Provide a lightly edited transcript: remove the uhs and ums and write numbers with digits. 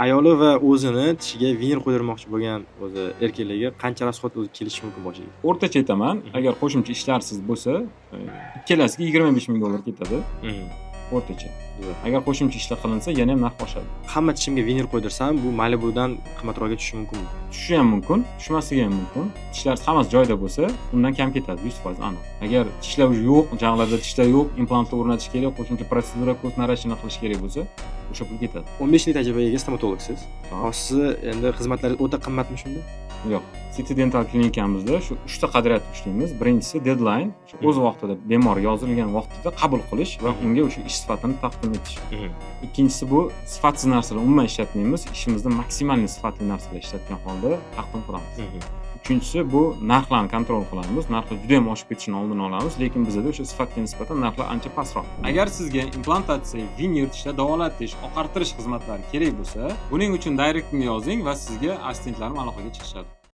Ayoli va o'zini tishiga vinir qo'ydirmoqchi bo'lgan o'zi erkaklarga qancha rasxod o'zi kelishi mumkin boshiga? O'rtacha aytaman, agar qo'shimcha ishlarsiz bo'lsa, ikkalasiga $25,000 ketadi. O'rtacha. Agar qo'shimcha ishlar qilinsa, yana ham narx oshadi. Hamma tishimga vinir qo'ydirsam, bu Malibudan qimmatroqqa tushishi mumkinmi? Tushishi ham mumkin, tushmasligi ham mumkin. Tishlar hammasi joyida bo'lsa, undan kam ketadi 100% aniq. Agar tishlar yo'q, jag'larda tishlar yo'q, implantlar o'rnatish kerak, qo'shimcha protsedura, ko'z narashini qilish kerak bo'lsa, o'sha pul ketadi. 15 yil tajribaga ega stomatologsiz. Sizni endi xizmatlaringiz o'ta qimmatmi shunda? Yo'q. City Dental klinikamizda shu 3 ta qadriyat ishlaymiz. Birinchisi deadline, o'z vaqtida bemor yozilgan vaqtida qabul qilish va unga o'sha ish sifatini taqdim etish. Ikkinchisi bu sifatsiz narsalar umuman ishlatmaymiz. Ishimizda maksimal sifatli narsalar ishlatgan holda taqdim qilamiz. Uchinchisi bu narxlarni kontrol qilamiz. Narxlar juda ham oshib ketishini oldini olamiz, lekin bizda o'sha sifatga nisbatan narxlar ancha pastroq. Agar sizga implantatsiya, vinir tishlar davolatish, oqartirish xizmatlari kerak bo'lsa, buning uchun direktni yozing va sizga assistentlarim aloqaga chiqishadi.